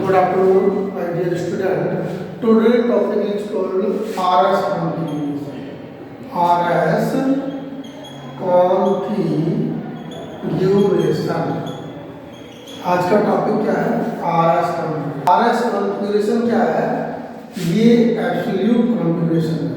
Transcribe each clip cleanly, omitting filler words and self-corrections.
Good afternoon, my dear student. Today topic is called RS configuration. RS configuration. आज का topic क्या है? RS configuration. RS configuration क्या है? ये एब्सोल्यूट कॉन्फ़िगरेशन है.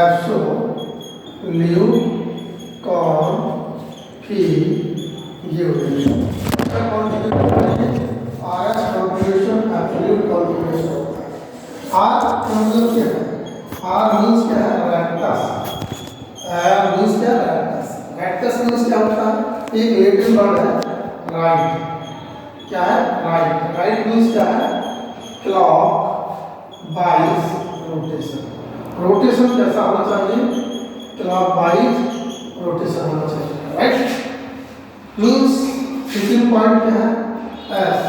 Absolute configuration. RS configuration absolute configuration होता है. R मतलब क्या है? R means क्या है? rectus. R means क्या है? rectus. rectus means क्या होता है? एक लेटिन वर्ड है right. क्या है? right. right means क्या है? clockwise rotation. rotation कैसा होना चाहिए? clockwise rotation होना चाहिए. right? means second point क्या है? S.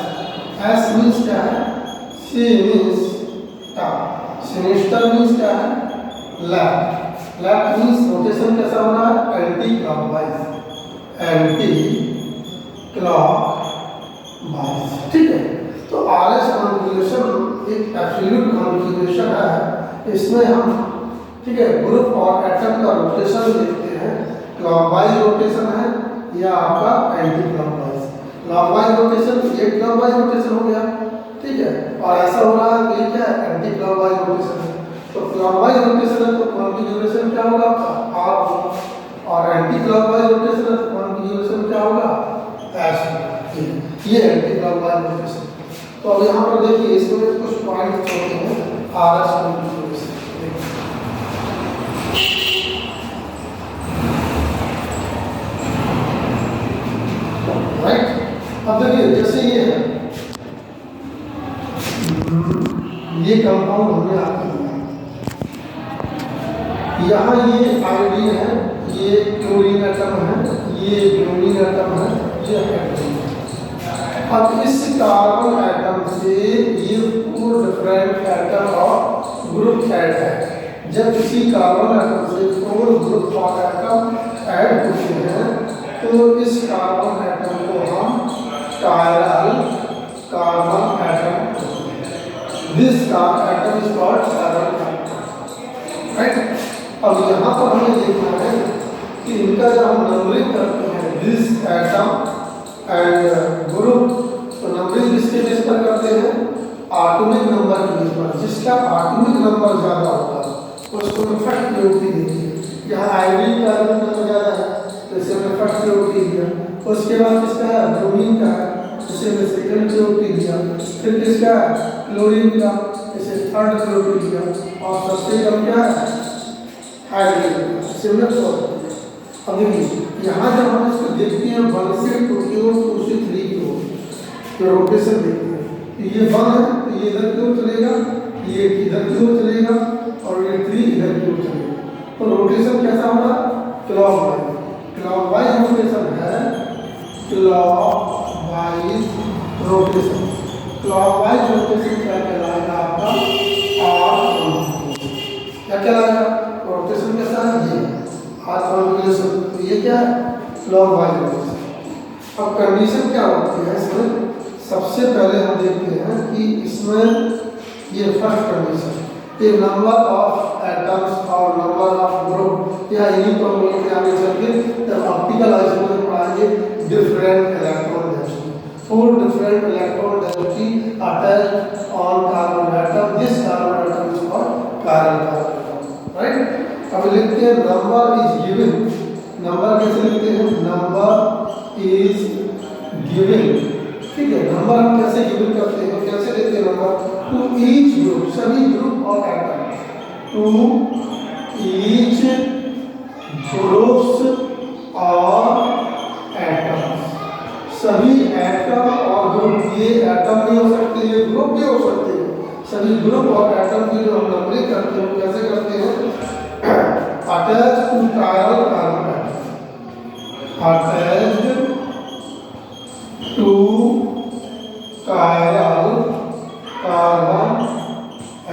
S means क्या है? सिनिस्टर. सिनिस्टर means क्या है? लेफ्ट. लेफ्ट means रोटेशन कैसा हो रहा है? Anti clockwise. Anti clockwise. ठीक है. तो RS कॉन्फ़िगरेशन एक एब्सोल्यूट कॉन्फ़िगरेशन है. इसमें हम ठीक है ग्रुप और एटम का रोटेशन देखते हैं. क्लॉकवाइज रोटेशन है या आपका एंटी क्लॉकवाइज. क्लॉकवाइज रोटेशन ये क्लॉकवाइज रोटेशन हो गया. ठीक है. और ऐसा हो रहा है कि क्या एंटी क्लॉकवाइज रोटेशन है. तो क्लॉकवाइज रोटेशन है तो कॉन्फ़िगरेशन क्या होगा आपका? R. और एंटी क्लॉकवाइज रोटेशन है तो कॉन्फ़िगरेशन क्या होगा? S. ये एंटी क्लॉकवाइज रोटेशन. तो अब यहाँ पर देखिए इसमें कुछ पॉइंट्स होते हैं RS कॉन्फ़िगरेशन. राइट. अब देखिए जैसे ये है ये कंपाउंड हमने आपको दिया. यहाँ ये आयोडीन है, ये क्लोरीन एटम है, ये ब्रोमीन एटम है, ये हाइड्रोजन. अब इस कार्बन एटम से ये 4 डिफरेंट एटम और ग्रुप ऐड है. जब किसी कार्बन एटम से 4 ग्रुप और एटम ऐड होते हैं तो इस कार्बन एटम को हम chiral carbon atom. This carbon atom is called chiral carbon. Right? अब यहाँ पर हमें देखना है कि इनका जब हम नंबरिंग करते हैं this atom and group, तो नंबरिंग किसके बेस पर करते हैं? एटॉमिक नंबर के बेस पर. जिसका एटॉमिक नंबर ज़्यादा होता है उसको फर्स्ट प्रायोरिटी देती है. यहाँ आयोडीन का एटॉमिक नंबर ज़्यादा है तो इसे हमने फर्स्ट प्रायोरिटी दिया. उसके बाद किसका है? ब्रोमीन का है, इसे हमने सेकंड प्रायोरिटी दिया. फिर किसका है? क्लोरीन का, इसे थर्ड प्रायोरिटी दिया. और सबसे कम क्या है? हाइड्रोजन. इसे हमने फोर्थ. अब देखिए यहाँ जब हम इसको देखते हैं 1 से 2 की ओर, 2 से 3 की ओर तो रोटेशन देखते हैं. ये 1 है तो ये इधर की ओर चलेगा, ये इधर की ओर चलेगा और ये 3 इधर की ओर चलेगा. तो रोटेशन कैसा होगा? क्लॉकवाइज. क्लॉकवाइज रोटेशन है. Clockwise rotation. क्लॉकवाइज रोटेशन क्या कहलाएगा आपका? क्या कहलाएगा? रोटेशन कैसा है? ये R कॉन्फ़िगरेशन. तो ये क्या है? Clockwise rotation. अब कंडीशन क्या होती है इसमें? सबसे पहले हम देखते हैं कि इसमें ये फर्स्ट कंडीशन ये नंबर ऑफ एटम्स और नंबर ऑफ ग्रुप या इन्हीं को मिल के आगे चल के जब ऑप्टिकल आइसोटोप पढ़ाएंगे different electron density. 4 different electron density attached on carbon atom. This carbon atom is called chiral carbon. Right. अब लिखते हैं नंबर इज गिवन. नंबर कैसे लिखते हैं? Number is given. ठीक है. नंबर हम कैसे गिवन करते हैं? कैसे लिखते हैं नंबर? To each group. सभी ग्रुप और एटम. टू ईच ग्रुप्स और एटम्स. सभी एटम और ग्रुप. ये एटम भी हो सकते हैं, ग्रुप भी हो सकते हैं. सभी ग्रुप और एटम की जो हम नंबरिंग करते हैं कैसे करते हैं? Attach to chiral carbon atom. Attached to chiral carbon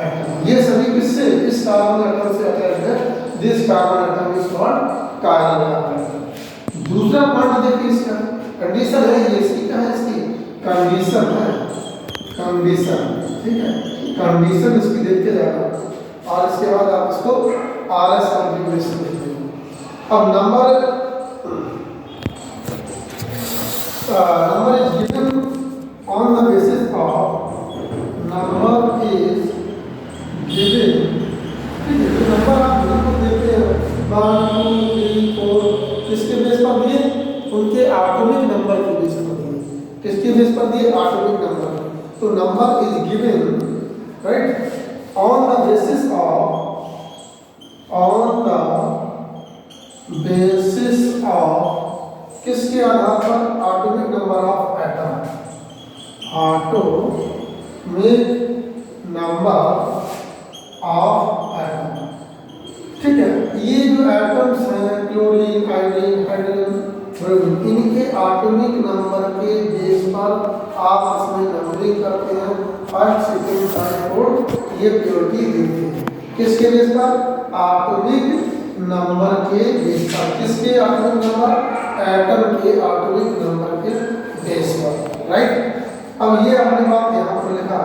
atom. ये सभी किससे? इस कार्बन एटम से अटैच्ड है. This carbon atom is called chiral carbon atom. दूसरा पॉइंट देखिए इसका कंडीशन है. ये इसकी क्या है? इसकी कंडीशन है. कंडीशन, ठीक है, कंडीशन इसकी देखते जाना और इसके बाद आप इसको RS कॉन्फ़िगरेशन देखेंगे। अब number is given on the basis of number is given, ठीक है, तो नंबर आप बिल्कुल देखते हैं 1 2 3 4 किसके बेस पर दिए, उनके एटॉमिक नंबर के बेस पर दिए, किसके बेस पर दिए, एटॉमिक नंबर। तो number is given right on the basis of किसके आधार पर, atomic number of atom, atomic number of atom, ठीक है। ये जो एटम्स हैं क्लोरीन, आयोडीन, हाइड्रोजन, ब्रोमीन, इनके एटॉमिक नंबर के बेस पर आप इसमें नंबरिंग करते हैं, फर्स्ट सेकंड थर्ड फोर्थ, ये प्योरिटी देते हैं किसके बेस पर, एटॉमिक नंबर के बेस पर। किसके एटॉमिक नंबर, एटम के एटॉमिक नंबर के बेस पर, राइट। अब ये आपने बात यहाँ पर लिखा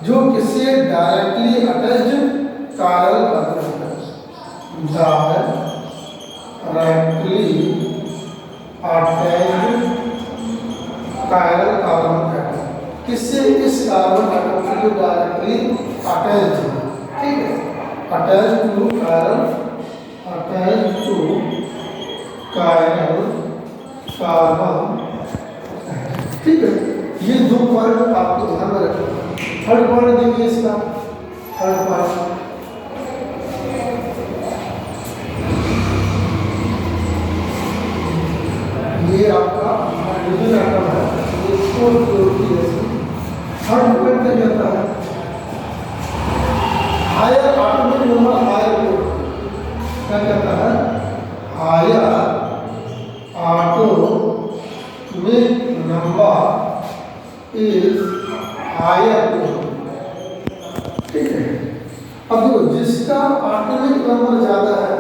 जो किससे डायरेक्टली अटैच्ड कायरल कार्बन है, directly attached chiral carbon atom, किससे, इस कार्बन एटम से जो डायरेक्टली अटैच्ड है, ठीक है, attached to chiral, attached to chiral carbon, ठीक है। ये दो पॉइंट आपको ध्यान में रखना। थर्ड पॉइंट देखिए इसका, थर्ड पॉइंट ये आपका हाइड्रोजन एटम है, ये फोर्थ प्योरिटी है। थर्ड पॉइंट क्या कहता है, higher atomic number, higher priority, क्या कहता है, higher atomic number is higher priority, ठीक है। अब देखो जिसका एटॉमिक नंबर ज्यादा है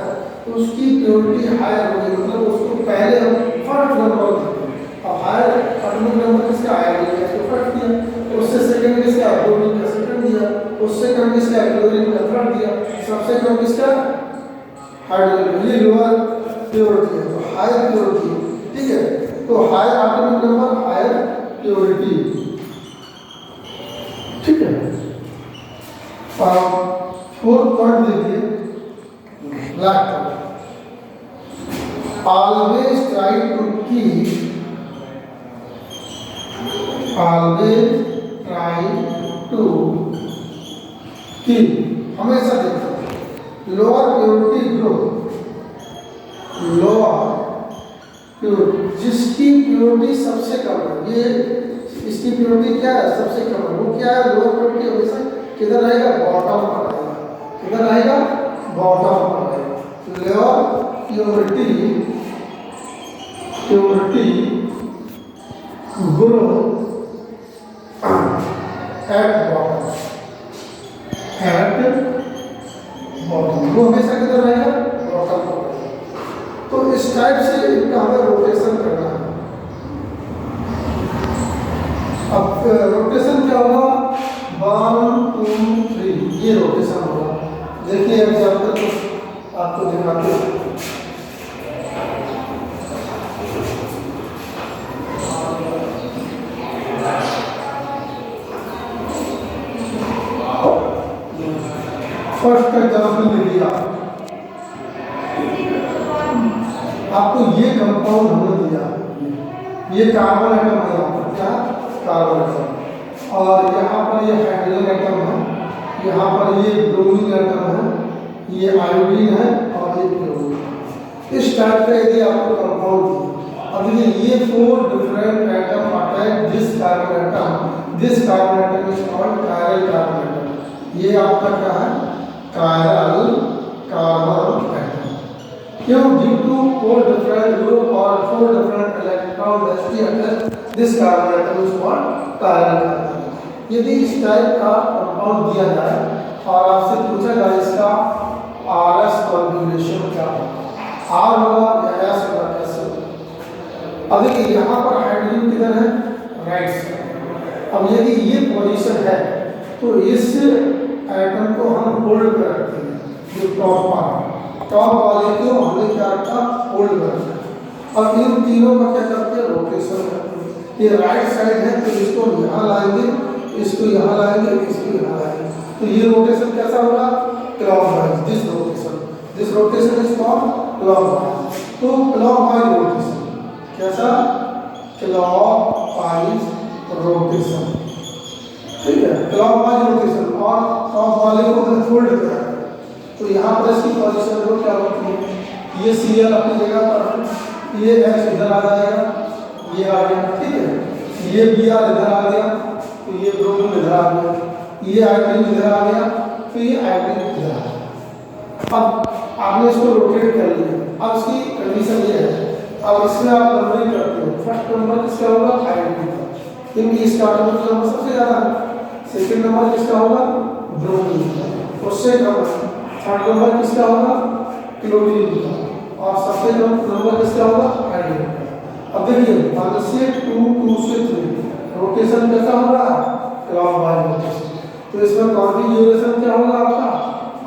तो उसकी प्योरिटी हायर होगी, मतलब उसको पहले हम फर्स्ट नंबर देते हैं। अब हायर एटॉमिक नंबर किसका, आयोडीन का, इसको फर्स्ट दिया, उससे सेकंड किसका, ब्रोमीन का सेकंड दिया, उससे कम किसका, क्लोरीन का थर्ड दिया, सबसे कम किसका, हाइड्रोजन। ये लोअर प्योरिटी है, तो हायर प्योरिटी, ठीक है। तो higher atomic number, higher priority, ठीक है। फोर्थ पॉइंट देखिए, black point, always try to keep, always try to keep, हमेशा देखो lower purity group, lower purity, जिसकी प्योरिटी सबसे कम है, ये इसकी प्योरिटी क्या है, सबसे कम है, वो क्या है, लोअर प्योरिटी हमेशा किधर रहेगा, बॉटम पर रहेगा, किधर रहेगा, बॉटम पर रहेगा। Lower purity group at bottom, at bottom, वो हमेशा किधर रहेगा, बॉटम पर रहेगा। तो इस टाइप से इनका हमें रोटेशन करना है। अब रोटेशन क्या होगा, 1 2 3, ये रोटेशन होगा। देखिए एग्जाम्पल तो आपको दिखाते हैं। फर्स्ट एग्जाम्पल देखिए आपको ये कंपाउंड हमने दिया, ये कार्बन एटम है, यहाँ पर क्या, कार्बन एटम, और यहाँ पर ये हाइड्रोजन एटम है, यहाँ पर ये ब्रोमीन एटम है, ये आयोडीन है और ये क्लोरीन। इस टाइप का यदि आपको कंपाउंड दिया, अब ये 4 different atom attack this carbon atom, this carbon atom is called chiral carbon atom. ये आपका क्या है, कायरल कार्बन एटम। क्यों, ड्यू टू 4 डिफरेंट ग्रुप और 4 different electron attach this carbon atom is called chiral carbon. यदि इस type का compound दिया जाए और आपसे पूछा जाए इसका RS कॉन्फ़िगरेशन क्या होगा, R होगा या S होगा, कैसे होगा। अब देखिए यहाँ पर हाइड्रोजन किधर है, राइट साइड, अब यदि ये पोजीशन है तो इस एटम को हम होल्ड कर रखते हैं, जो टॉप वाले को हमने क्या रखा, होल्ड कर रखा। अब इन तीनों का क्या करते हैं, रोटेशन करते हैं। ये राइट साइड है तो इसको यहाँ लाएंगे, इसको यहाँ लाएंगे, इसको यहाँ लाएंगे, तो ये रोटेशन कैसा होगा, clockwise. This rotation is called clockwise. तो क्लॉकवाइज रोटेशन कैसा, क्लॉकवाइज रोटेशन, ठीक है, क्लॉकवाइज रोटेशन। और टॉप वाले को हमने फोल्ड करा, तो यहाँ पर इसकी पोजीशन को क्या होती है, ये सीरियल अपनी जगह पर, ये एक्स इधर आ जाएगा, ये आ गया, ठीक है, ये बी आर इधर आ गया, तो ये ब्रोमीन इधर आ गया, ये आयोडीन इधर आ गया, तो ये आयोडीन इधर आ गया। अब आपने इसको रोटेट कर लिया। अब इसकी कंडीशन ये है, अब इसमें आप नंबरिंग करते हो, फर्स्ट नंबर किसका होगा, आयोडीन का, क्योंकि इसका एटॉमिक नंबर सबसे ज़्यादा है। सेकंड नंबर किसका होगा, ब्रोमीन का, उससे कम। थर्ड नंबर किसका होगा, क्लोरीन का, और सबसे कम नंबर किसका होगा, आयोडीन का। अब देखिए 1 से 2, 2 से 3 रोटेशन कैसा होगा, क्लॉकवाइज रोटेशन। तो इसमें कॉन्फिगरेशन क्या होगा आपका,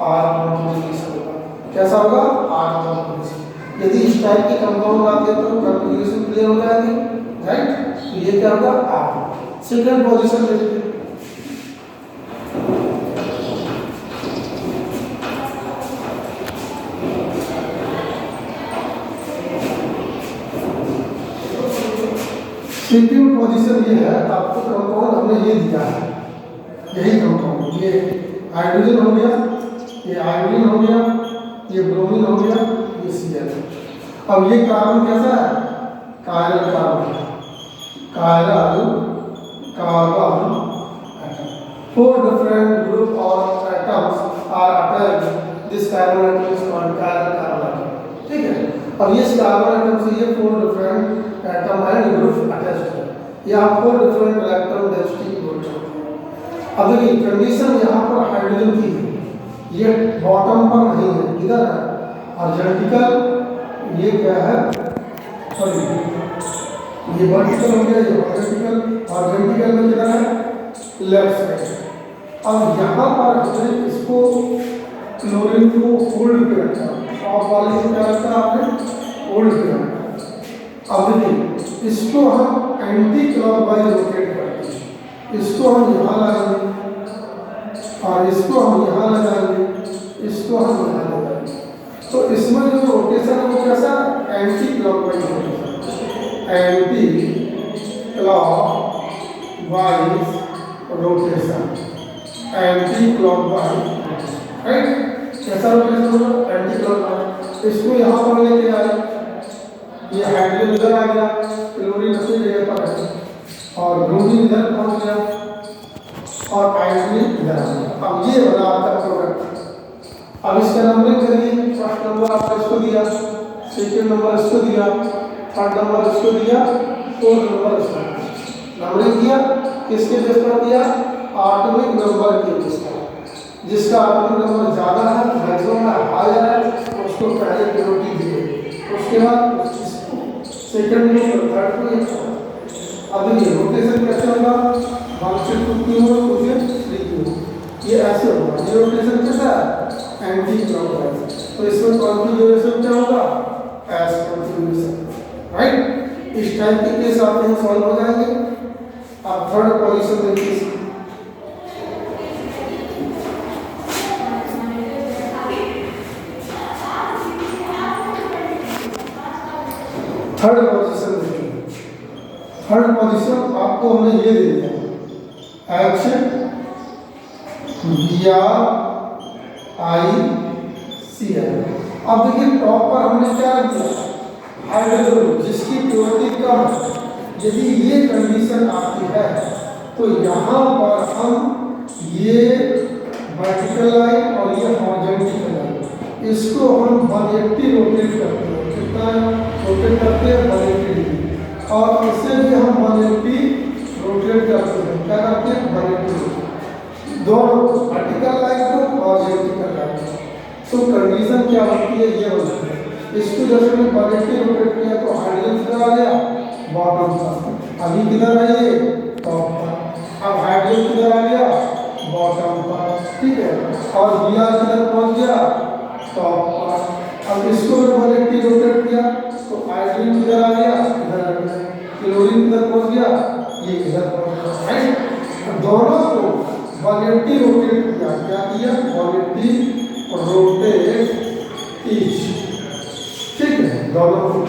आर कॉन्फिगरेशन होगा। कैसा होगा, आर कॉन्फिगरेशन। यदि इस टाइप के कंपाउंड आते हैं तो कॉन्फिगरेशन क्लियर हो जाएगी, राइट। तो ये क्या होगा, आर। सेकंड पोजीशन देखिए, सेकंड पोजीशन ये है, आपको कंपाउंड हमने ये दिया है, यही कंपाउंड, ये हाइड्रोजन हो गया, ये आयोडीन हो गया, ये ब्रोमीन हो गया, ये Cl। अब ये कार्बन कैसा है, chiral carbon, chiral carbon atom. 4 different group of atoms are attached, this carbon atom is called chiral carbon atom, ठीक है। अब ये कार्बन एटम से ये 4 different atom and group attached है, यहाँ 4 डिफरेंट इलेक्ट्रॉन डेंसिटी बोलते हैं। अब देखिए कंडीशन यहाँ पर हाइड्रोजन की है, ये बॉटम पर नहीं है, इधर है, और वर्टिकल ये क्या है, सॉरी ये वर्टिकल हो गया, ये हॉरिजॉन्टल, और वर्टिकल में किधर है, लेफ्ट साइड। अब यहाँ पर हमने इसको क्लोरीन को होल्ड पे रखा, टॉप वाले को क्या रखा आपने, होल्ड पे रखा। अब देखिए इसको हम एंटी क्लॉकवाइज रोटेट करते हैं, इसको हम यहाँ लगाएंगे, और इसको हम यहाँ लगाएंगे, इसको हम यहाँ लगाएंगे। तो इसमें जो रोटेशन है वो कैसा, anti clockwise rotation, anti clockwise rotation, anti clockwise, right. कैसा रोटेशन होगा, एंटी क्लॉकवाइज। इसको यहाँ पर लेके आए, ये हाइड्रोजन इधर आ गया, क्लोरीन अपनी जगह पर है, और ब्रोमीन इधर पहुंच गया, और आयोडीन इधर आ गया। अब ये बना आपका प्रोडक्ट। अब इसका नंबरिंग करिए, फर्स्ट नंबर आपको इसको दिया, सेकंड नंबर इसको दिया, थर्ड नंबर इसको दिया, फोर्थ नंबर इसको नंबरिंग किया। किसके बेस पर दिया, एटॉमिक नंबर के बेस पर। जिसका एटॉमिक नंबर ज़्यादा है, मैक्सिमम हायर है, उसको पहले प्रायोरिटी दिए, उसके बाद सेकंड में, थर्ड में। अब ये रोटेशन कैसे होगा, 1 से 2 की ओर, 2 से 3 की ओर, ये ऐसे होगा। ये रोटेशन कैसा है, एंटी क्लॉकवाइज। तो इसमें कॉन्फिगरेशन क्या होगा, एस कॉन्फिगरेशन, राइट। इस टाइप के केस आते हैं, सॉल्व हो जाएंगे। अब थर्ड पोजीशन देखिए, थर्ड पोजीशन देखिए। थर्ड पोजीशन आपको हमने ये दे दिया, H Br ICl। अब देखिए टॉप पर हमने क्या दिया, हाइड्रोजन, जिसकी प्योरिटी कम है। यदि ये कंडीशन आती है तो यहाँ पर हम ये वर्टिकल लाइन और ये हॉरिजॉन्टल लाइन, इसको हम 180 रोटेट करते हैं। कितना रोटेट करते हैं, 180 डिग्री। और इससे भी हम 180 रोटेट करते हैं। क्या करते हैं, 180, दोनों वर्टिकल लाइन को और हॉरिजॉन्टल लाइन को। तो कंडीशन क्या बनती है, ये बनती है। इसको जैसे मैं 180 रोटेट किया तो हाइड्रोजन किधर आ गया, बॉटम पर। अभी किधर है, ये टॉप पर। अब हाइड्रोजन किधर आ गया, बॉटम पर, ठीक है, और Br किधर पहुंच गया, टॉप पर। अब इसको मैं 180 रोटेट किया तो आयोडीन किधर आ गया, इधर आ गया, क्लोरीन किधर पहुंच गया, ये इधर पहुंच गया, राइट। दोनों को 180 रोटेट किया, क्या किया, 180 रोटेट ईच, ठीक है, दोनों को।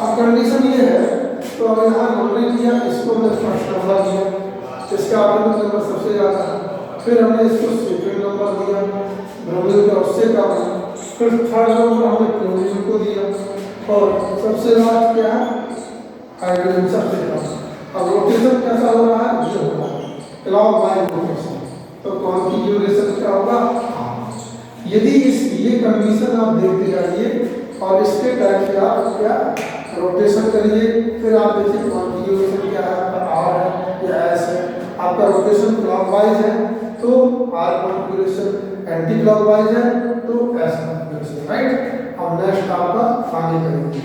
अब कंडीशन ये है, तो अब यहाँ हमने किया, इसको हमने फर्स्ट नंबर दिया, इसका एटॉमिक नंबर सबसे ज़्यादा है, फिर हमने इसको सेकंड नंबर दिया, ब्रोमीन का उससे कम है, फिर थर्ड नंबर हमने क्लोरीन को दिया, और सबसे लास्ट क्या है, हाइड्रोजन सबसे कम। अब रोटेशन कैसा हो रहा है, ये हो रहा है क्लॉकवाइज रोटेशन, तो कौन की ड्यूरेशन क्या होगा, यदि ये कंडीशन आप देखते जाइए और इसके टाइम पे आप क्या रोटेशन करिए, फिर आप देखिए कॉन्फ़िगरेशन क्या है, आपका आर है या एस है, आपका रोटेशन क्लॉकवाइज है तो आर कॉन्फ़िगरेशन, एंटी क्लॉकवाइज है तो एस कॉन्फ़िगरेशन, राइट। अब नेक्स्ट आपका आगे करेंगे।